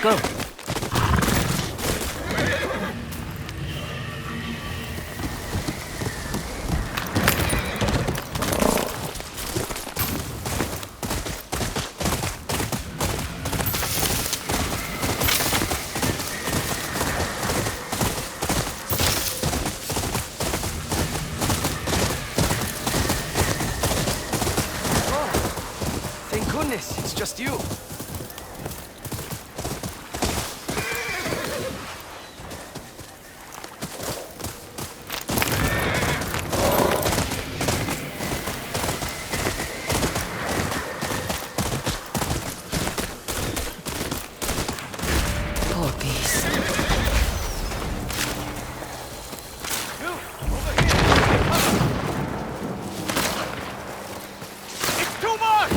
Let's go. It's just you. Poor beast. You, over here. It's too much!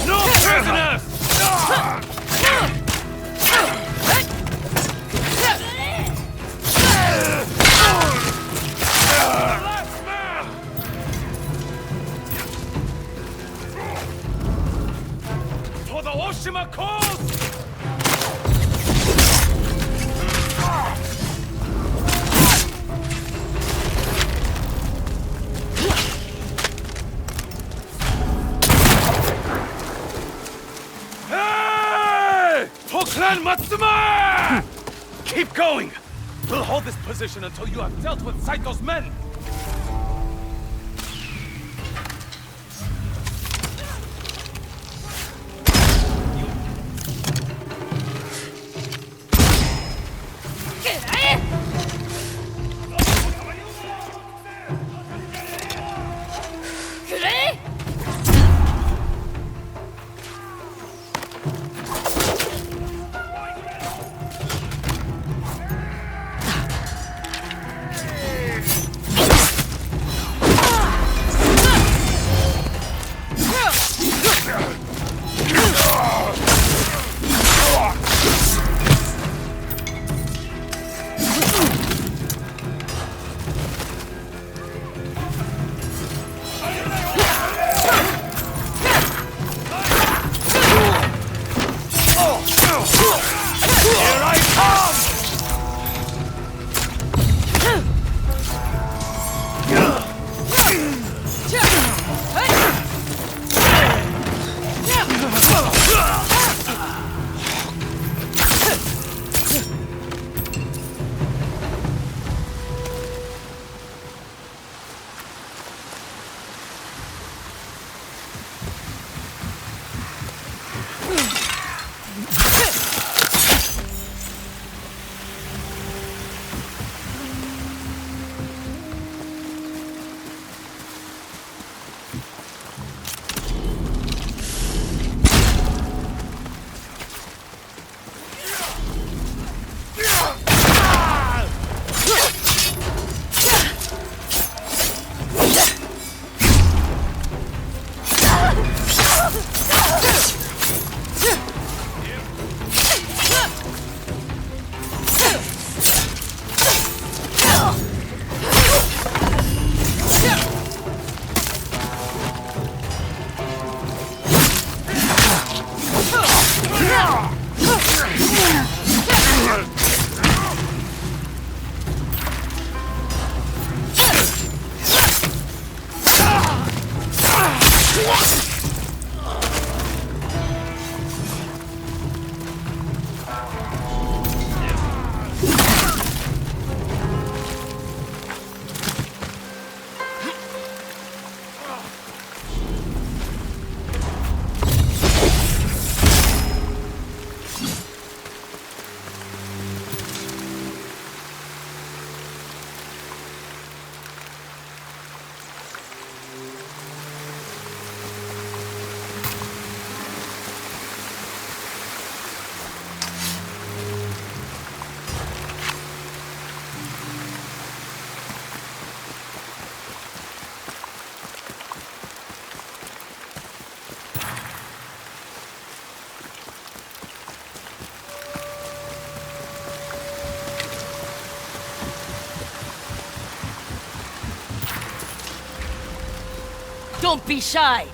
No prisoners! Last man! For the Tsushima cause! Clan Matsuma! Keep going! We'll hold this position until you have dealt with Saito's men! Don't be shy!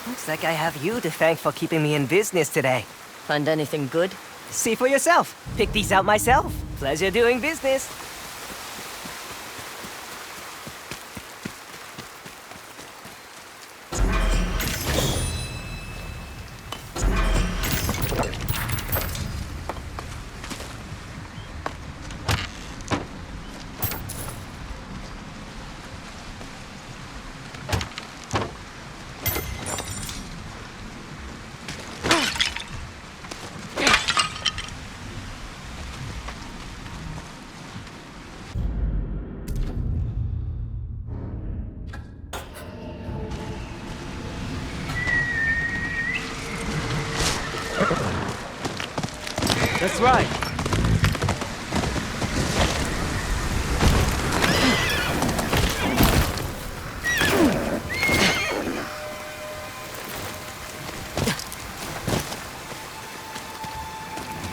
Looks like I have you to thank for keeping me in business today. Find anything good? See for yourself. Pick these out myself. Pleasure doing business. That's right.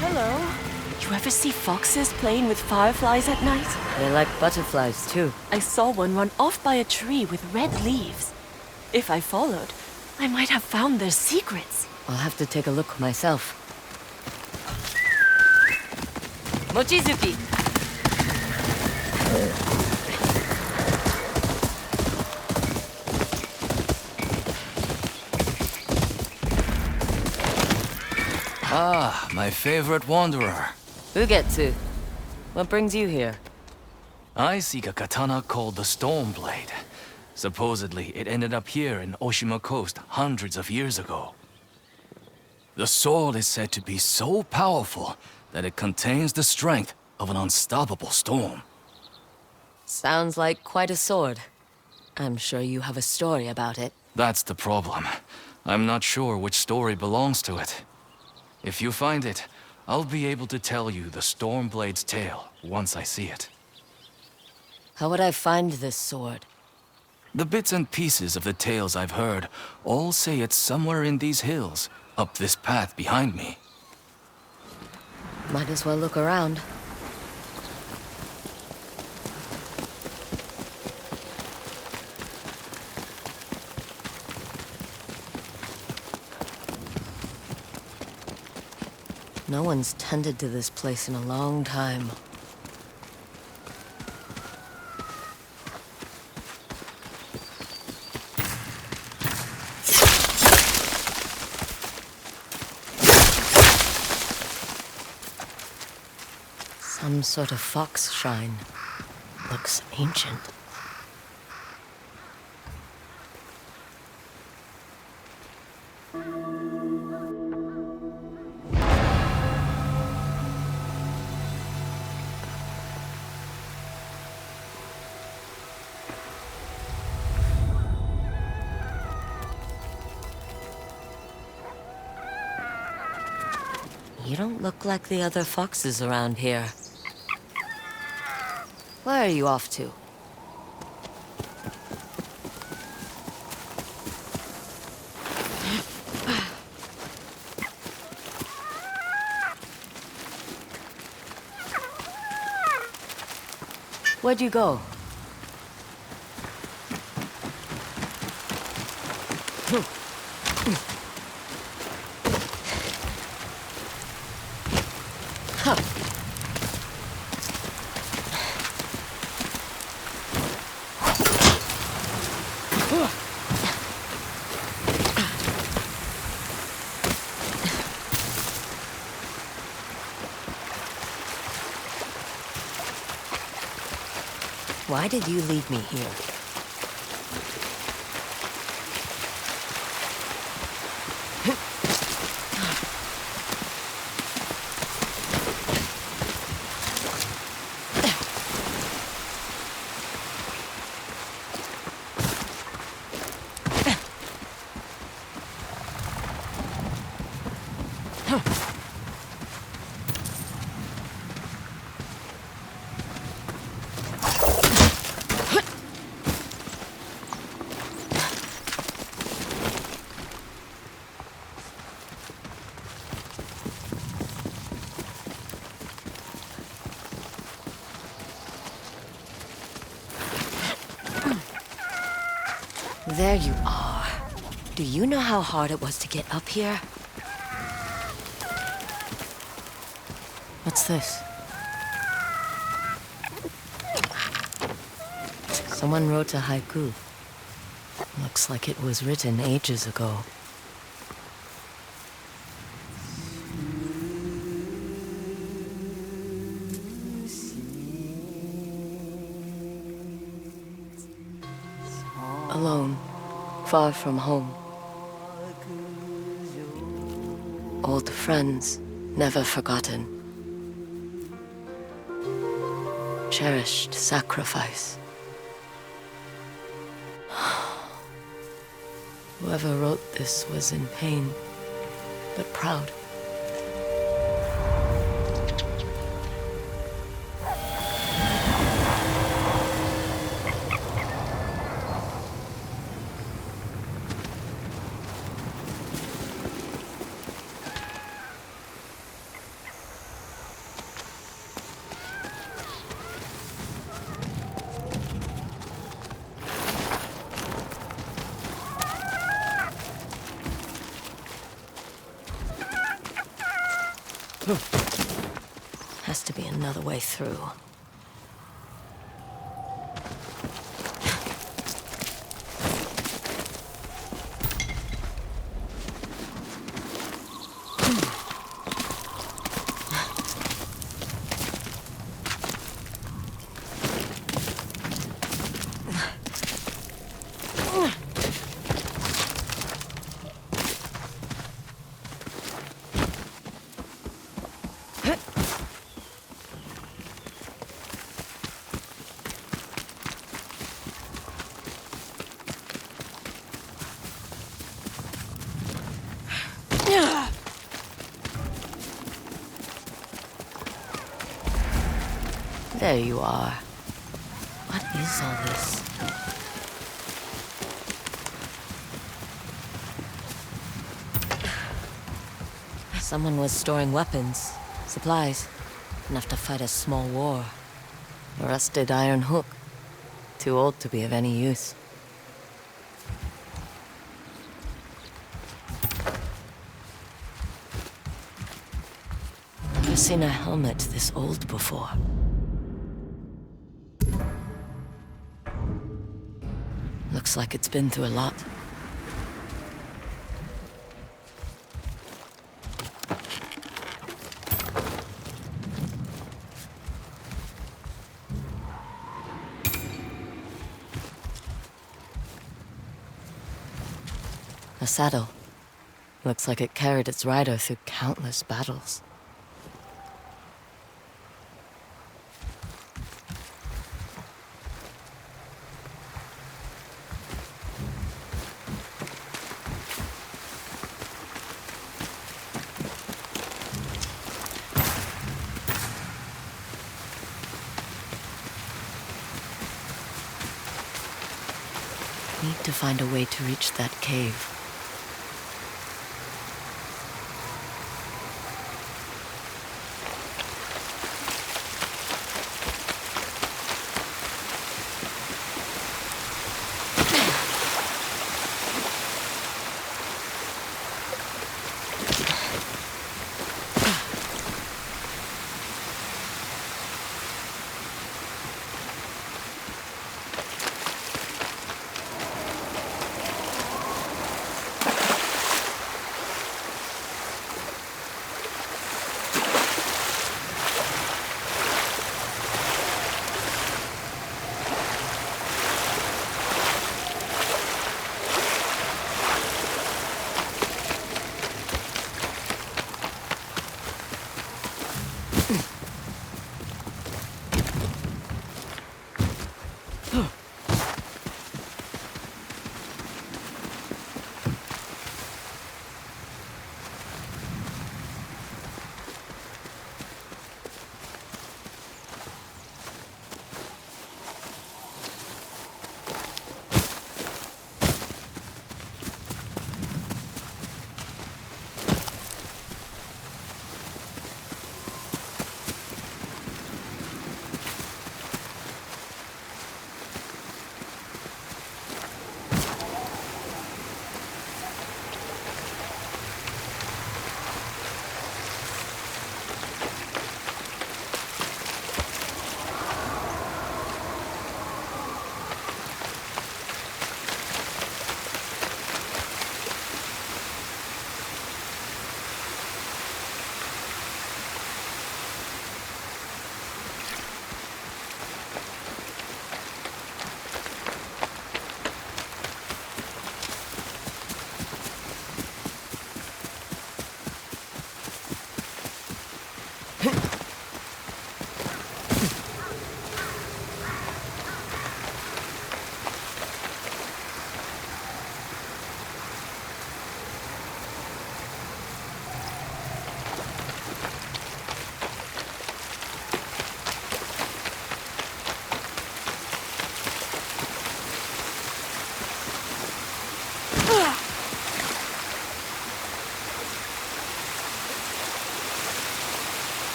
Hello. You ever see foxes playing with fireflies at night? They like butterflies, too. I saw one run off by a tree with red leaves. If I followed, I might have found their secrets. I'll have to take a look myself. Mochizuki! Ah, my favorite wanderer. Ugetsu. What brings you here? I seek a katana called the Stormblade. Supposedly, it ended up here in Oshima Coast hundreds of years ago. The sword is said to be so powerful that it contains the strength of an unstoppable storm. Sounds like quite a sword. I'm sure you have a story about it. That's the problem. I'm not sure which story belongs to it. If you find it, I'll be able to tell you the Stormblade's tale once I see it. How would I find this sword? The bits and pieces of the tales I've heard all say it's somewhere in these hills, up this path behind me. Might as well look around. No one's tended to this place in a long time. Some sort of fox shrine. Looks ancient. You don't look like the other foxes around here. Where are you off to? Where'd you go? Why did you leave me here? There you are. Do you know how hard it was to get up here? What's this? Someone wrote a haiku. Looks like it was written ages ago. Alone, far from home. Old friends, never forgotten. Cherished sacrifice. Whoever wrote this was in pain, but proud. Has to be another way through. There you are. What is all this? Someone was storing weapons, supplies, enough to fight a small war. A rusted iron hook. Too old to be of any use. Never seen a helmet this old before. Looks like it's been through a lot. A saddle. Looks like it carried its rider through countless battles. Need to find a way to reach that cave.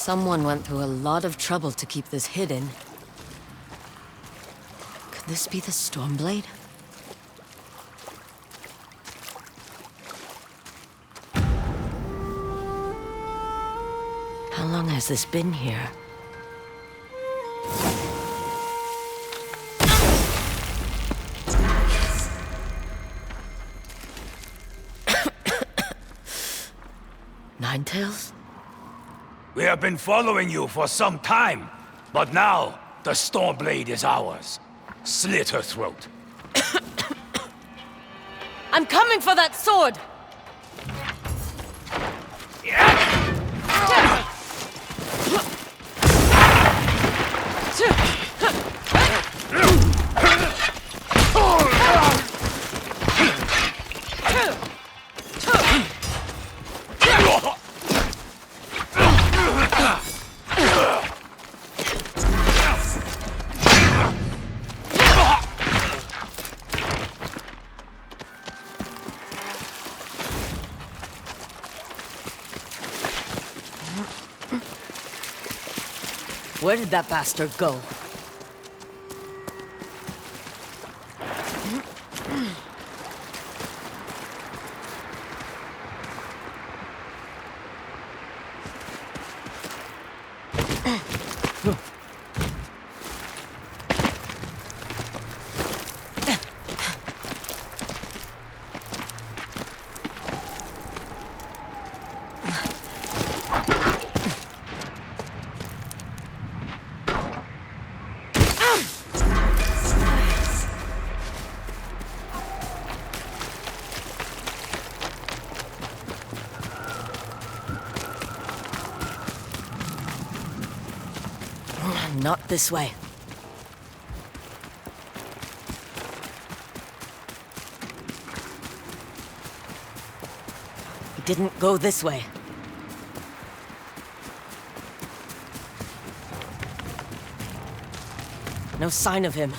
Someone went through a lot of trouble to keep this hidden. Could this be the Stormblade? How long has this been here? Ninetales? We have been following you for some time, but now the Stormblade is ours. Slit her throat. I'm coming for that sword! Where did that bastard go? Not this way. He didn't go this way. No sign of him.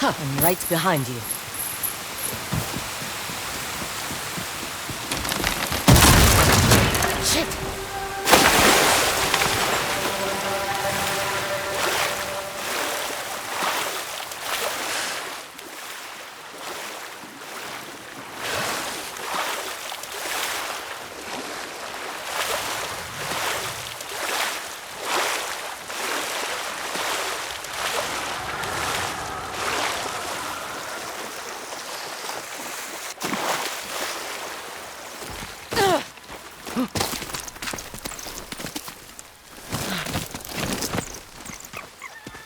I'm right behind you. Shit!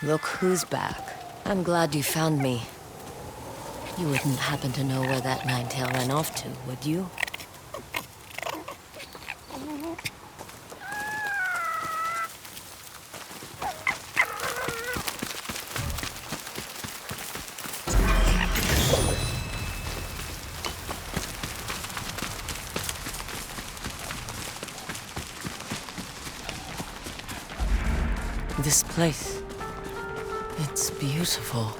Look who's back. I'm glad you found me. You wouldn't happen to know where that Ninetail ran off to, would you? This place. It's beautiful.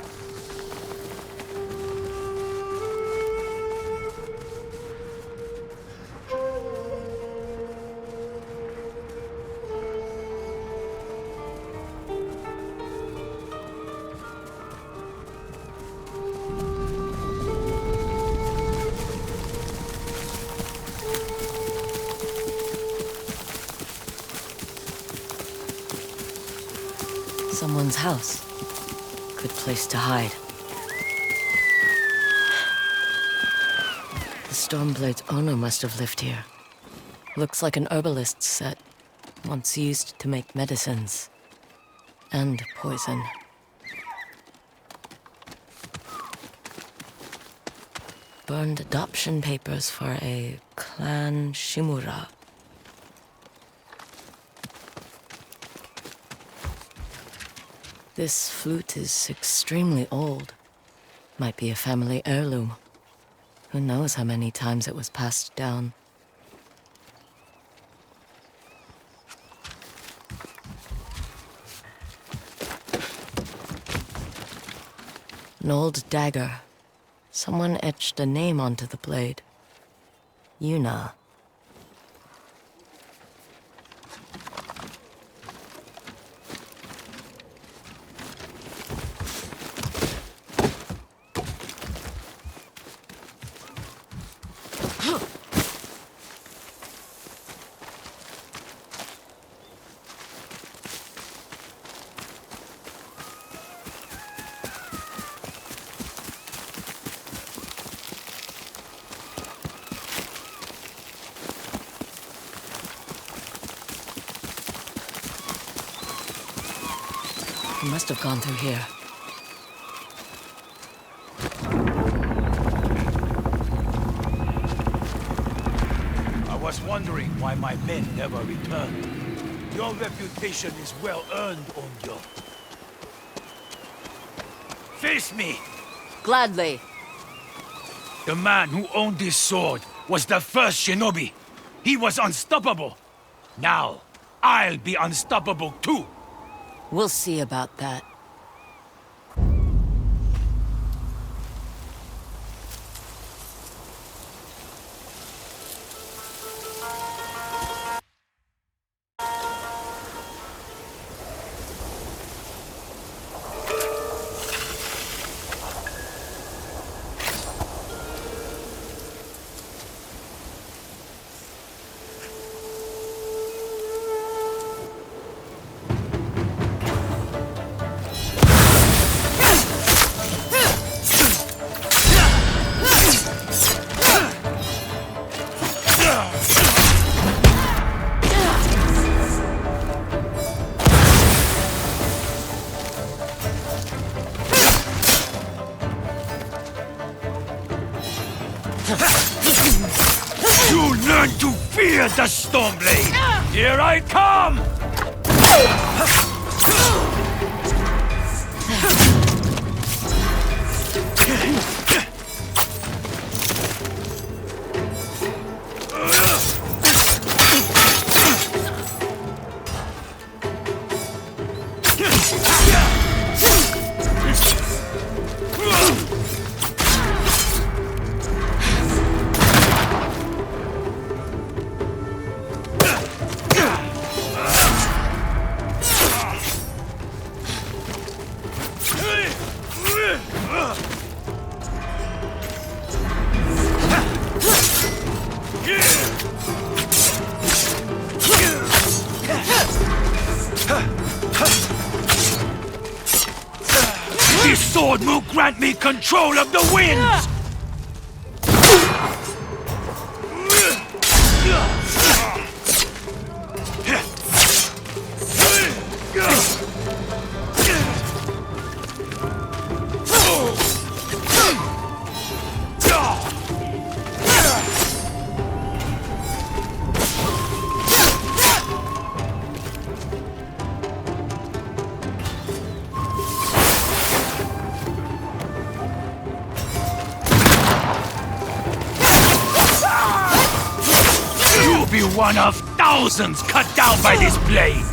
Someone's house. Good place to hide. The Stormblade's owner must have lived here. Looks like an herbalist's set, once used to make medicines. And poison. Burned adoption papers for a Clan Shimura. This flute is extremely old. Might be a family heirloom. Who knows how many times it was passed down. An old dagger. Someone etched a name onto the blade. Yuna. He must have gone through here. I was wondering why my men never returned. Your reputation is well earned, Onyo. Face me! Gladly. The man who owned this sword was the first shinobi. He was unstoppable. Now, I'll be unstoppable too. We'll see about that. You learn to fear the Stormblade! Here I come! This sword will grant me control of the winds! You'll be one of thousands cut down by this blade!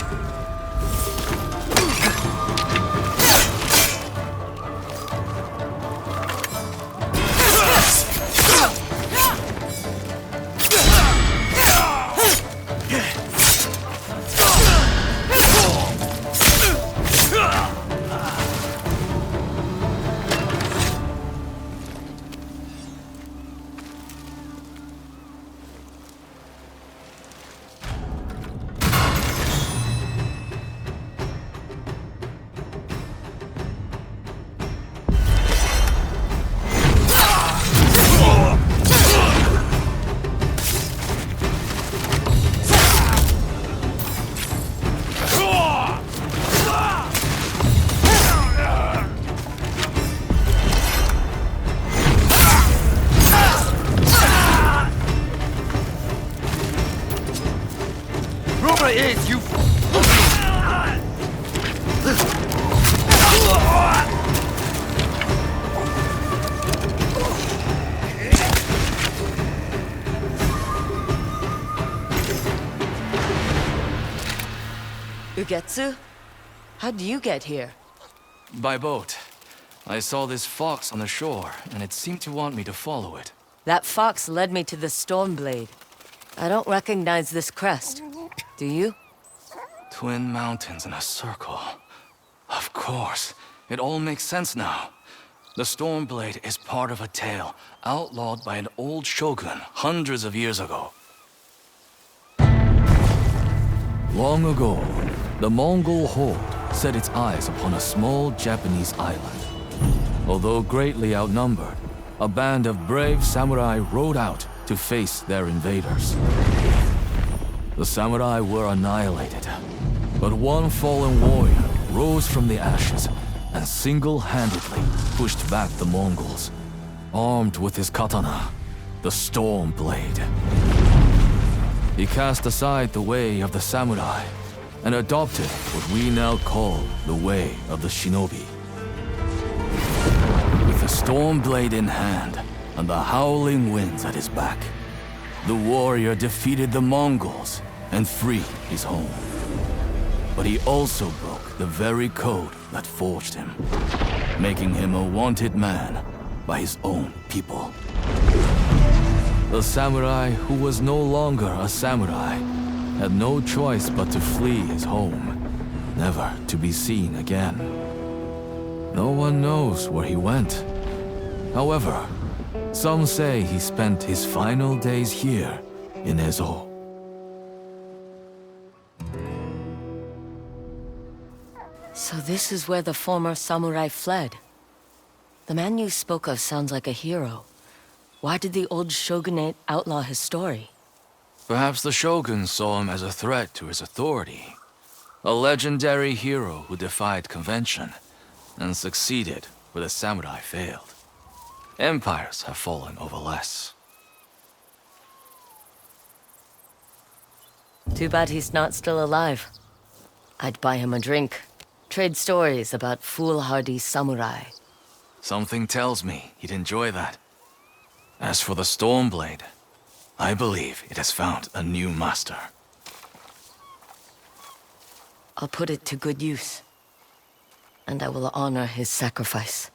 Ugetsu? How'd you get here? By boat. I saw this fox on the shore, and it seemed to want me to follow it. That fox led me to the Stormblade. I don't recognize this crest. Do you? Twin mountains in a circle. Of course. It all makes sense now. The Stormblade is part of a tale outlawed by an old shogun hundreds of years ago. Long ago, the Mongol horde set its eyes upon a small Japanese island. Although greatly outnumbered, a band of brave samurai rode out to face their invaders. The samurai were annihilated, but one fallen warrior rose from the ashes and single-handedly pushed back the Mongols, armed with his katana, the Stormblade. He cast aside the way of the samurai and adopted what we now call the way of the shinobi. With the Stormblade in hand and the howling winds at his back, the warrior defeated the Mongols and freed his home. But he also broke the very code that forged him, making him a wanted man by his own people. The samurai who was no longer a samurai had no choice but to flee his home, never to be seen again. No one knows where he went. However, some say he spent his final days here in Ezo. So this is where the former samurai fled. The man you spoke of sounds like a hero. Why did the old shogunate outlaw his story? Perhaps the shogun saw him as a threat to his authority. A legendary hero who defied convention and succeeded where the samurai failed. Empires have fallen over less. Too bad he's not still alive. I'd buy him a drink. Trade stories about foolhardy samurai. Something tells me he'd enjoy that. As for the Stormblade, I believe it has found a new master. I'll put it to good use. And I will honor his sacrifice.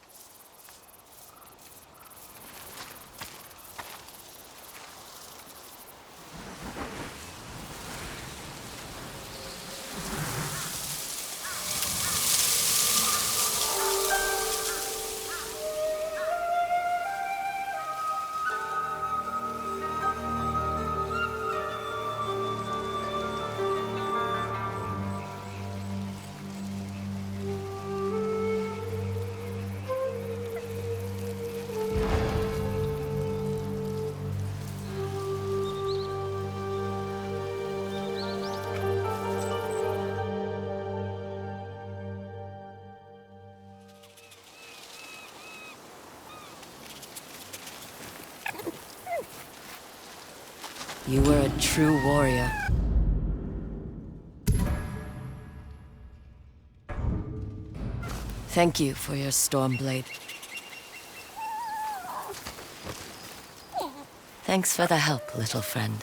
You were a true warrior. Thank you for your Stormblade. Thanks for the help, little friend.